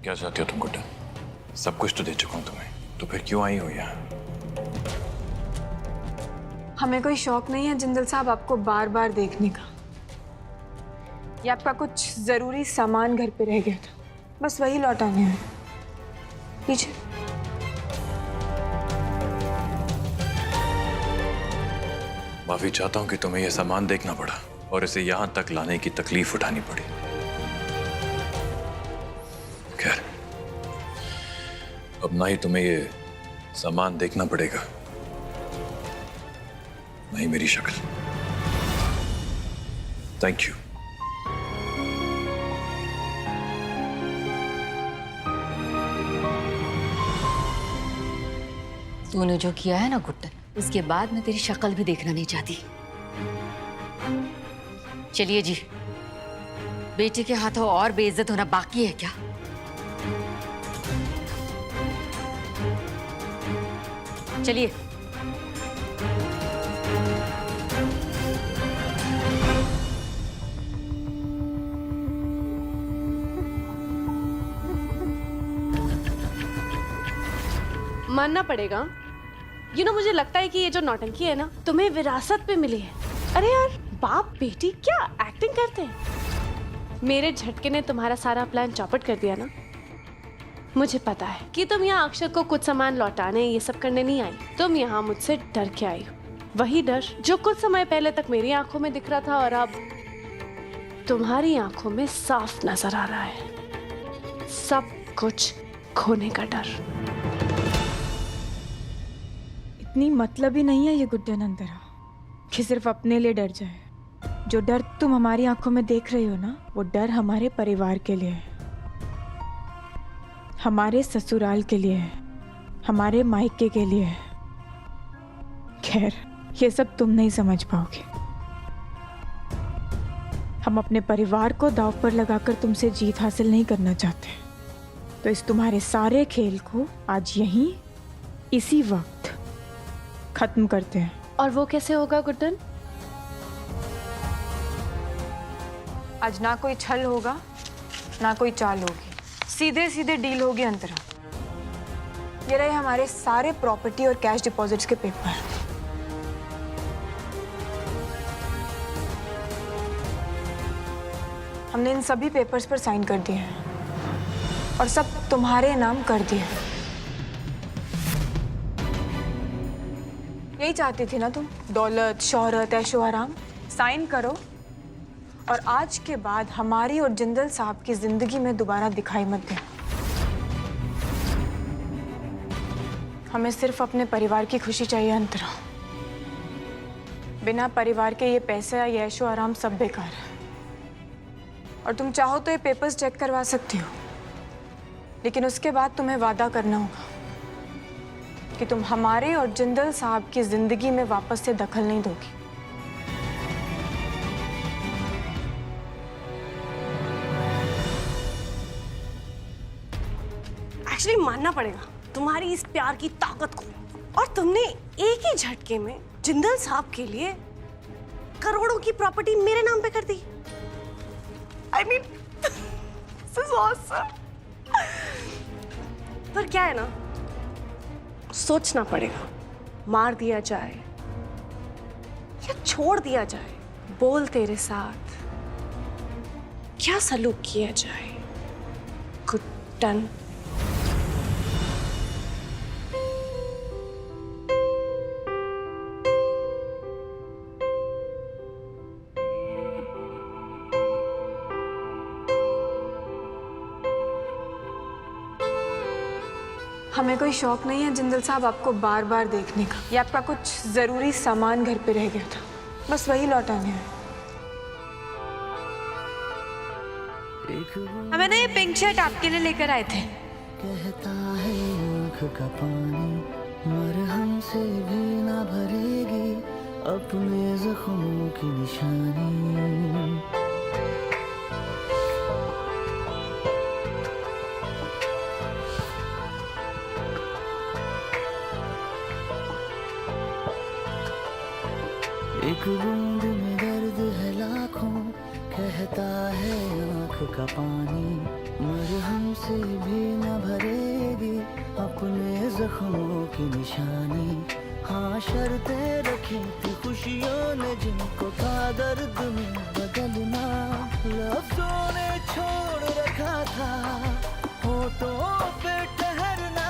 क्या चाहती हो तुम गुड्डन? सब कुछ तो दे चुका हूं तुम्हें, तो फिर क्यों आई हो यहाँ? हमें कोई शौक नहीं है जिंदल साहब आपको बार बार देखने का। ये आपका कुछ जरूरी सामान घर पे रह गया था, बस वही लौटाने हैं। पीछे माफी चाहता हूं कि तुम्हें यह सामान देखना पड़ा और इसे यहां तक लाने की तकलीफ उठानी पड़ी। खैर, अब ना ही तुम्हें ये सामान देखना पड़ेगा, ना ही मेरी शक्ल। Thank you. तूने जो किया है ना गुड्डन, उसके बाद मैं तेरी शक्ल भी देखना नहीं चाहती। चलिए जी, बेटे के हाथों और बेइज्जत होना बाकी है क्या? चलिए। मानना पड़ेगा, मुझे लगता है कि ये जो नौटंकी है ना, तुम्हें विरासत पे मिली है। अरे यार, बाप बेटी क्या एक्टिंग करते हैं। मेरे झटके ने तुम्हारा सारा प्लान चौपट कर दिया ना। मुझे पता है कि तुम यहाँ अक्षर को कुछ सामान लौटाने ये सब करने नहीं आई। तुम यहाँ मुझसे डर के आई हो, वही डर जो कुछ समय पहले तक मेरी आंखों में दिख रहा था और अब तुम्हारी आंखों में साफ नजर आ रहा है। सब कुछ खोने का डर। इतनी मतलब ही नहीं है ये गुड्डनंदरा कि सिर्फ अपने लिए डर जाए। जो डर तुम हमारी आंखों में देख रही हो ना, वो डर हमारे परिवार के लिए है, हमारे ससुराल के लिए है, हमारे मायके के लिए है। खैर, ये सब तुम नहीं समझ पाओगे। हम अपने परिवार को दांव पर लगाकर तुमसे जीत हासिल नहीं करना चाहते। तो इस तुम्हारे सारे खेल को आज यहीं इसी वक्त खत्म करते हैं। और वो कैसे होगा गुड्डन? आज ना कोई छल होगा, ना कोई चाल होगी, सीधे सीधे डील होगी अंतरा। ये रहे हमारे सारे प्रॉपर्टी और कैश डिपॉजिट्स के पेपर। हमने इन सभी पेपर्स पर साइन कर दिए हैं और सब तुम्हारे नाम कर दिए हैं। यही चाहती थी ना तुम? दौलत, शोहरत, ऐशो आराम। साइन करो और आज के बाद हमारी और जिंदल साहब की जिंदगी में दोबारा दिखाई मत देना। हमें सिर्फ अपने परिवार की खुशी चाहिए अंतरा। बिना परिवार के ये पैसे या ये ऐशो आराम सब बेकार है। और तुम चाहो तो ये पेपर्स चेक करवा सकती हो, लेकिन उसके बाद तुम्हें वादा करना होगा कि तुम हमारे और जिंदल साहब की जिंदगी में वापस से दखल नहीं दोगी। एक्चुअली मानना पड़ेगा तुम्हारी इस प्यार की ताकत को। और तुमने एक ही झटके में जिंदल साहब के लिए करोड़ों की प्रॉपर्टी मेरे नाम पे कर दी। I mean, this is awesome. पर क्या है ना, सोचना पड़ेगा, मार दिया जाए या छोड़ दिया जाए, बोल तेरे साथ क्या सलूक किया जाए गुड्डन। हमें कोई शौक नहीं है जिंदल साहब आपको बार बार देखने का। ये आपका कुछ जरूरी सामान घर पे रह गया था, बस वही लौटाने हैं। हमें ना ये पिंक शर्ट आपके लिए लेकर आए थे। कहता है आँख का पानी मरहम से भी ना भरेगी अपने जख्मों की निशानी। एक बूंद में दर्द है लाखों, कहता है आँख का पानी मरहम से भी न भरेगी अपने जख्मों की निशानी। हाँ शर्तें रखी थी खुशियों ने जिनको था दर्द में बदलना। लफ्जों ने छोड़ रखा था होठों पे ठहरना।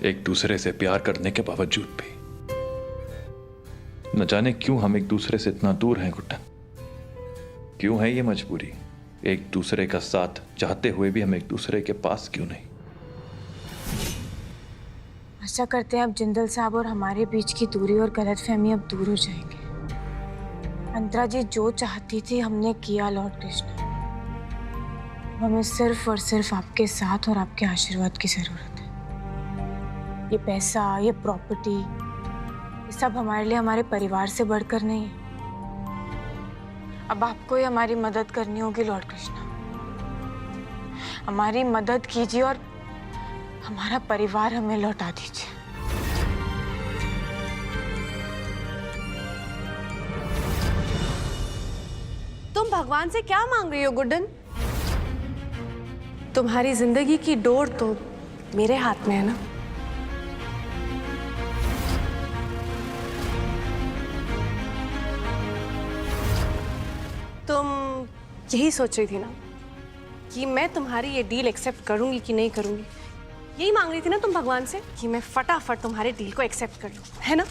एक दूसरे से प्यार करने के बावजूद भी न जाने क्यों हम एक दूसरे से इतना दूर हैं गुड्डन। क्यों है ये मजबूरी? एक दूसरे का साथ चाहते हुए भी हम एक दूसरे के पास क्यों नहीं? आशा करते हैं अब जिंदल साहब और हमारे बीच की दूरी और गलतफहमी अब दूर हो जाएंगे। अंतरा जी जो चाहती थी हमने किया लॉर्ड कृष्ण। हमें सिर्फ और सिर्फ आपके साथ और आपके आशीर्वाद की जरूरत है। ये पैसा, ये प्रॉपर्टी, ये सब हमारे लिए हमारे परिवार से बढ़कर नहीं है। अब आपको ही हमारी मदद करनी होगी लॉर्ड कृष्णा। हमारी मदद कीजिए और हमारा परिवार हमें लौटा दीजिए। तुम भगवान से क्या मांग रही हो गुड्डन? तुम्हारी जिंदगी की डोर तो मेरे हाथ में है ना। तुम यही सोच रही थी ना कि मैं तुम्हारी ये डील एक्सेप्ट करूंगी कि नहीं करूंगी। यही मांग रही थी ना तुम भगवान से कि मैं फटाफट तुम्हारे डील को एक्सेप्ट कर लूं, है ना?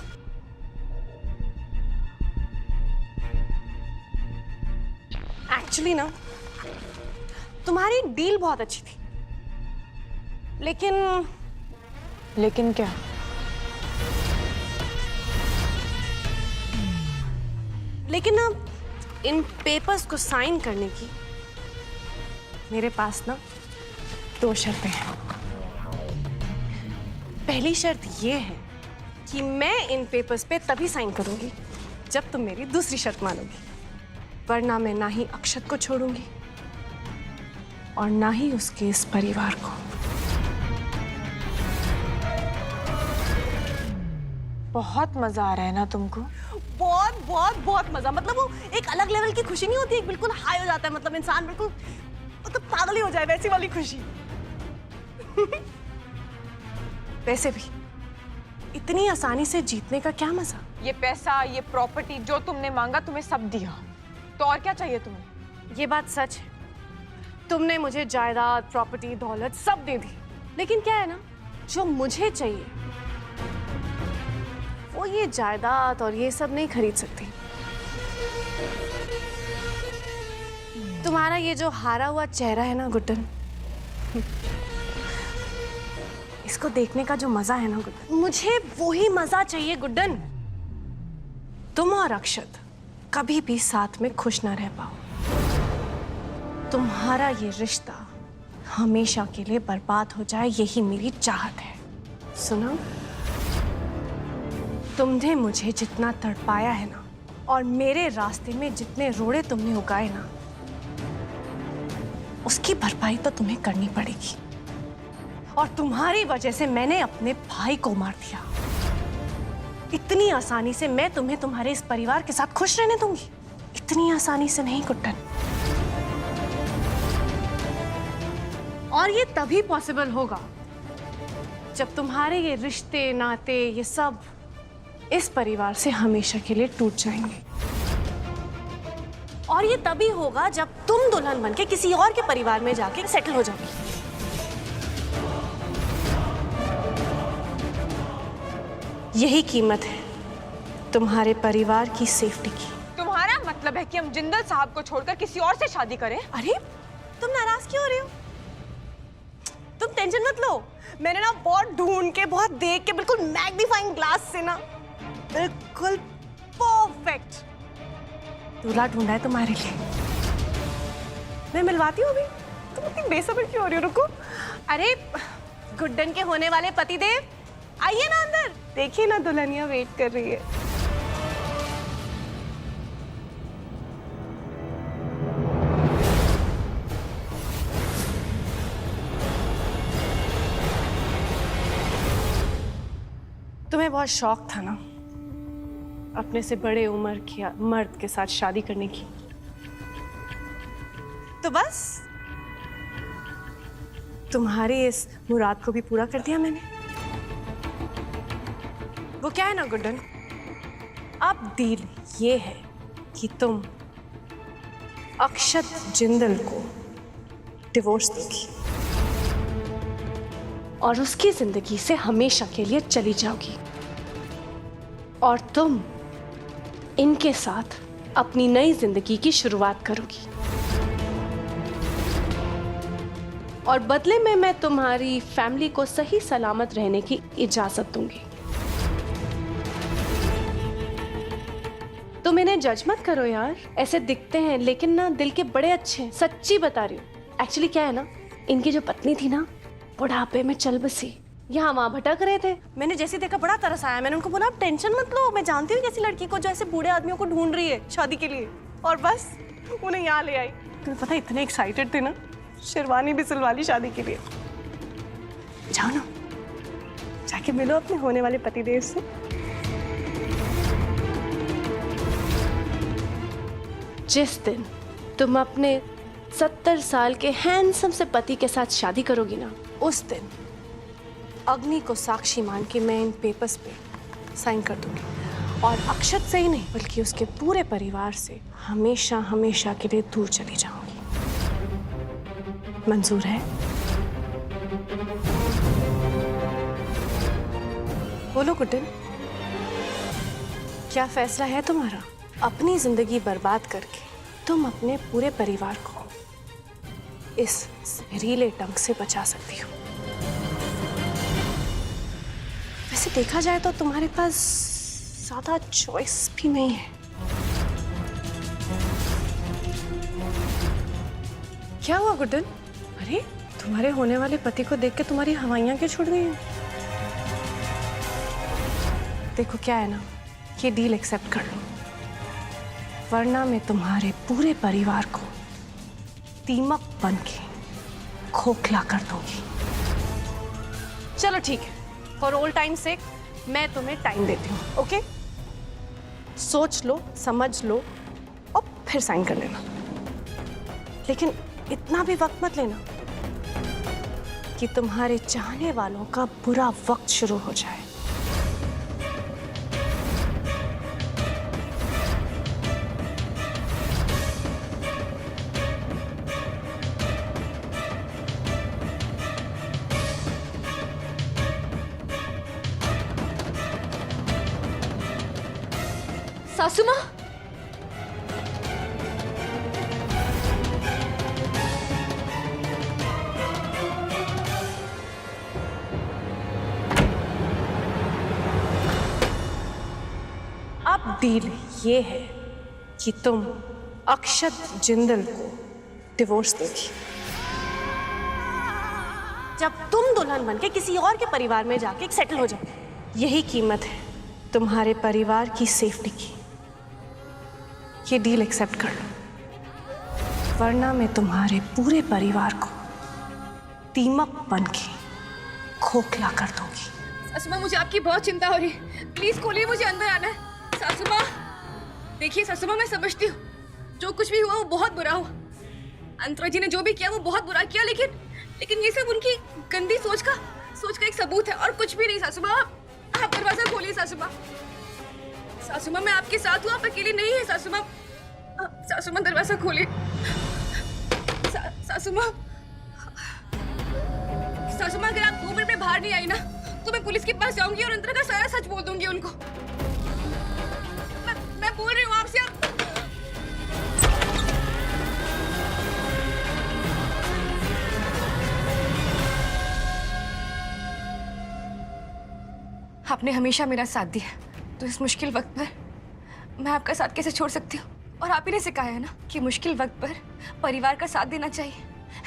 एक्चुअली ना तुम्हारी डील बहुत अच्छी थी, लेकिन क्या? लेकिन ना इन पेपर्स को साइन करने की मेरे पास ना 2 शर्तें हैं। पहली शर्त ये है कि मैं इन पेपर्स पे तभी साइन करूंगी जब तुम मेरी दूसरी शर्त मानोगी, वरना मैं ना ही अक्षत को छोड़ूंगी और ना ही उसके इस परिवार को। बहुत मजा आ रहा है ना तुमको? बहुत बहुत बहुत मजा। मतलब वो एक अलग लेवल की खुशी नहीं होती, एक बिल्कुल हाई हो जाता है, मतलब इंसान बिल्कुल मतलब पागल ही हो जाए, वैसी वाली खुशी। वैसे भी इतनी आसानी से जीतने का क्या मजा? ये पैसा, ये प्रॉपर्टी जो तुमने मांगा तुम्हें सब दिया, तो और क्या चाहिए तुम्हें? ये बात सच है, तुमने मुझे जायदाद, प्रॉपर्टी, दौलत सब दे दी, लेकिन क्या है ना, जो मुझे चाहिए वो ये जायदाद और ये सब नहीं खरीद सकती। तुम्हारा ये जो हारा हुआ चेहरा है ना गुड्डन, इसको देखने का जो मजा है ना गुड्डन, मुझे वही मजा चाहिए गुड्डन। तुम और अक्षत कभी भी साथ में खुश ना रह पाओ। तुम्हारा ये रिश्ता हमेशा के लिए बर्बाद हो जाए, यही मेरी चाहत है। सुनो, तुमने मुझे जितना तड़पाया है ना, और मेरे रास्ते में जितने रोड़े तुमने उगाए ना, उसकी भरपाई तो तुम्हें करनी पड़ेगी। और तुम्हारी वजह से मैंने अपने भाई को मार दिया। इतनी आसानी से मैं तुम्हें तुम्हारे इस परिवार के साथ खुश रहने दूंगी? इतनी आसानी से नहीं गुड्डन। और ये तभी पॉसिबल होगा जब तुम्हारे ये रिश्ते, नाते, ये सब इस परिवार से हमेशा के लिए टूट जाएंगे। और ये तभी होगा जब तुम दुल्हन बनके किसी और के परिवार में जाके सेटल हो जाओगी। यही कीमत है तुम्हारे परिवार की सेफ्टी की। तुम्हारा मतलब मतलब है कि हम जिंदल साहब को छोड़कर किसी और से शादी करें? अरे तुम नाराज क्यों हो रही हो? तुम टेंशन मत लो, मैंने ना बहुत ढूंढ के, बहुत देख के, बिल्कुल मैग्नीफाइंग ग्लास से ना बिल्कुल परफेक्ट दूल्हा ढूंढा है तुम्हारे लिए। मैं मिलवाती हूँ अभी। तुम इतनी बेसब्र क्यों हो रही हो? रुको। अरे गुड्डन के होने वाले पतिदेव, आइए ना अंदर, देखिए ना दुल्हनिया वेट कर रही है। तुम्हें बहुत शौक था ना अपने से बड़े उम्र के मर्द के साथ शादी करने की, तो बस तुम्हारी इस मुराद को भी पूरा कर दिया मैंने। वो क्या है ना गुड्डन, अब डील ये है कि तुम अक्षत जिंदल को डिवोर्स दोगी और उसकी जिंदगी से हमेशा के लिए चली जाओगी, और तुम इनके साथ अपनी नई जिंदगी की शुरुआत करोगी। और बदले में मैं तुम्हारी फैमिली को सही सलामत रहने की इजाजत दूंगी। तुम इन्हें जज मत करो यार, ऐसे दिखते हैं लेकिन ना दिल के बड़े अच्छे हैं, सच्ची बता रही हूँ। एक्चुअली क्या है ना, इनकी जो पत्नी थी ना बुढ़ापे में चल बसी, यहाँ वहाँ भटक रहे थे। मैंने जैसे देखा बड़ा तरस आया, मैंने उनको बोला आप टेंशन मत लो, मैं जानती हूँ कैसी लड़की को जो ऐसे बूढ़े आदमियों को ढूंढ रही है शादी के लिए, और बस उन्हें यहाँ ले आई। तुम्हें पता इतने एक्साइटेड थे ना, शेरवानी भी सिलवा ली शादी के लिए। जाओ ना, जाके मिलो अपने होने वाले पतिदेव से। जिस दिन तुम अपने 70 साल के हैंडसम से पति के साथ शादी करोगी ना, उस दिन अग्नि को साक्षी मान के मैं इन पेपर्स पे साइन कर दूंगी, और अक्षत से ही नहीं बल्कि उसके पूरे परिवार से हमेशा हमेशा के लिए दूर चली जाऊंगी। मंजूर है? बोलो गुड्डन, क्या फैसला है तुम्हारा? अपनी जिंदगी बर्बाद करके तुम अपने पूरे परिवार को इस जहरीले डंक से बचा सकती हो। वैसे देखा जाए तो तुम्हारे पास ज्यादा चॉइस भी नहीं है। क्या हुआ गुड्डन? अरे तुम्हारे होने वाले पति को देख के तुम्हारी हवाइयां क्यों छूट गई हैं? देखो क्या है ना, ये डील एक्सेप्ट कर लो, वरना मैं तुम्हारे पूरे परिवार को दीमक बन के खोखला कर दूंगी। चलो ठीक है, फॉर ऑल टाइम सेक मैं तुम्हें टाइम देती हूँ, ओके? सोच लो, समझ लो और फिर साइन कर लेना, लेकिन इतना भी वक्त मत लेना कि तुम्हारे चाहने वालों का बुरा वक्त शुरू हो जाए। सासू माँ, अब डील ये है कि तुम अक्षत जिंदल को डिवोर्स दोगी। जब तुम दुल्हन बनके किसी और के परिवार में जाके सेटल हो जाओ, यही कीमत है तुम्हारे परिवार की सेफ्टी की। ये डील एक्सेप्ट कर लो, वरना मैं तुम्हारे पूरे परिवार को दीमक बन के खोखला कर दूंगी। सासू माँ, मुझे आपकी बहुत चिंता हो रही है, प्लीज खोलिए, मुझे अंदर आना है। सासू माँ देखिए, सासू माँ मैं समझती हूँ जो कुछ भी हुआ वो बहुत बुरा हुआ, अंतरा जी ने जो भी किया वो बहुत बुरा किया, लेकिन ये सब उनकी गंदी सोच का एक सबूत है और कुछ भी नहीं। सासू माँ आप दरवाजा खोलिए। सासू माँ मैं आपके साथ हूँ, आप अकेली नहीं है। सासू माँ दरवाजा खोलिए। सासू माँ अगर आप 2 मिनट में बाहर नहीं आई ना तो मैं पुलिस के पास जाऊंगी और अंतरा का सारा सच बोल दूंगी उनको। मैं बोल रही हूँ आपसे। आपने हमेशा मेरा साथ दिया, तो इस मुश्किल वक्त पर मैं आपका साथ कैसे छोड़ सकती हूँ? और आप ही ने सिखाया है ना कि मुश्किल वक्त पर परिवार का साथ देना चाहिए,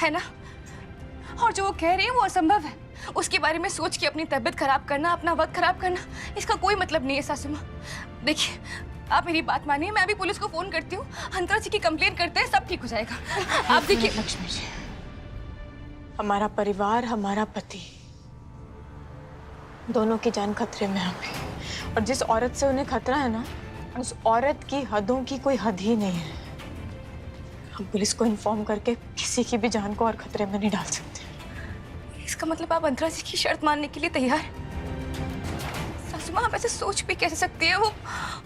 है ना? और जो वो कह रही है वो असंभव है। उसके बारे में सोच के अपनी तबीयत खराब करना, अपना वक्त खराब करना, इसका कोई मतलब नहीं है सासू माँ। देखिए, आप मेरी बात मानिए, मैं अभी पुलिस को फोन करती हूँ, अंतरा जी की कंप्लेंट करते हैं, सब ठीक हो जाएगा। आप देखिए लक्ष्मी जी, हमारा परिवार, हमारा पति, दोनों की जान खतरे में है अभी। और जिस औरत से उन्हें खतरा है ना, उस औरत की हदों की कोई हद ही नहीं है। हम पुलिस को इन्फॉर्म करके किसी की भी जान को और खतरे में नहीं डाल सकते। इसका मतलब आप अंतरा जी की शर्त मानने के लिए तैयार? सासू माँ, आप ऐसे सोच भी कैसे सकती है?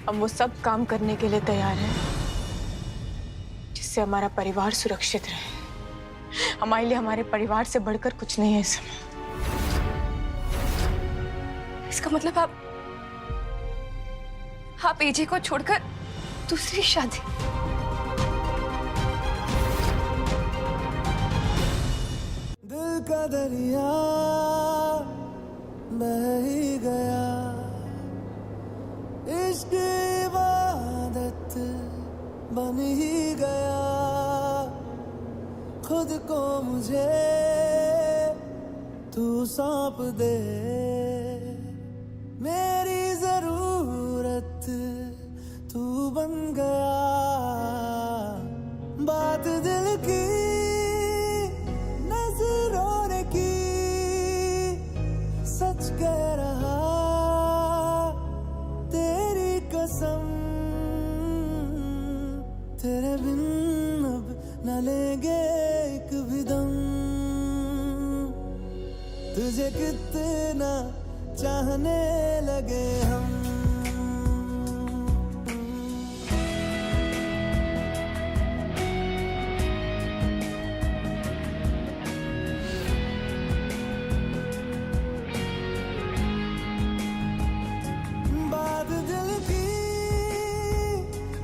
हम वो सब काम करने के लिए तैयार हैं जिससे हमारा परिवार सुरक्षित रहे। हमारे लिए हमारे परिवार से बढ़कर कुछ नहीं है इस समय। इसका मतलब आप एजे को छोड़कर दूसरी शादी? दिल का दरिया बह ही गया, इश्क इबादत बन ही गया, खुद को मुझे तू सौंप दे, मेरी जरूरत तू बन गया, बात दिल की नजरों ने की, सच कह रहा तेरी कसम, तेरे बिन अब न लेंगे एक भी दम, तुझे कितना चाहने लगे हम। बात दिल की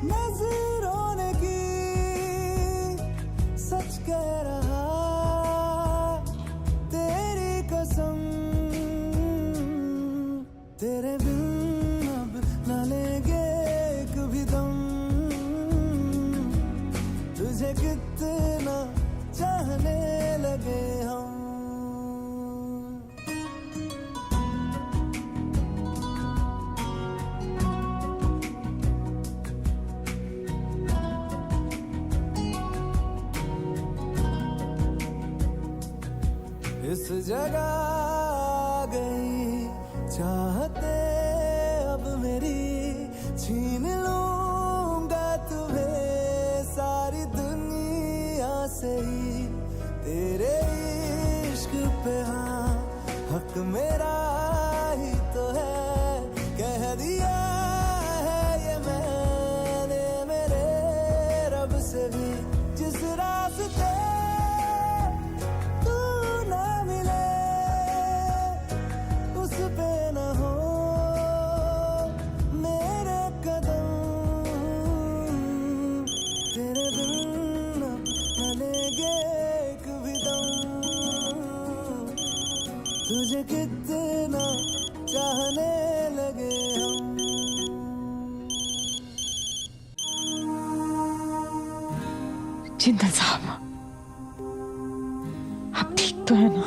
नजरों ने की, सच कह रहा तेरी कसम, तेरे बिन अब न लेंगे एक भी दम, तुझे कितना चाहने लगे हम। इस जगह आ गई चाहते अब मेरी, छीन लूंगा तुम्हें सारी दुनिया से ही, तेरे इश्क पे हाँ हक मेरा ही तो है, कह दिया है ये मैंने मेरे रब से भी, जिस रास्ते तू ना मिले उस पे न हो मेरे कदम, तेरे बिन न लेंगे एक भी दम, तुझे कितना चाहने लगे हम। जिंदल साहब, आप ठीक तो है ना?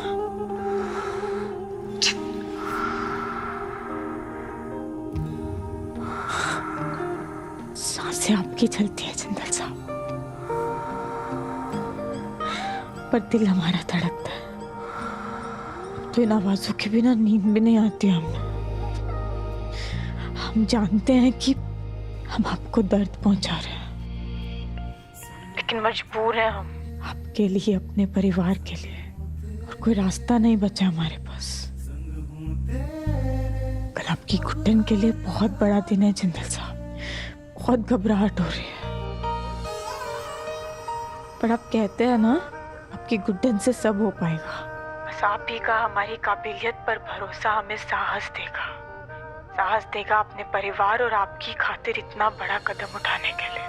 सांसें आपकी चलती है जिंदल साहब, पर दिल हमारा धड़कता है। तो इन आवाजों के बिना नींद भी नहीं आती हमें। हम जानते हैं कि हम आपको दर्द पहुंचा रहे हैं, लेकिन मजबूर हैं हम आपके लिए, अपने परिवार के लिए, और कोई रास्ता नहीं बचा हमारे पास। कल आपकी घुटन के लिए बहुत बड़ा दिन है जिंदल साहब, बहुत घबराहट हो रही है। पर आप कहते हैं ना, आपकी घुटन से सब हो पाएगा। बस आप ही का हमारी काबिलियत पर भरोसा हमें साहस देगा अपने परिवार और आपकी खातिर इतना बड़ा कदम उठाने के लिए।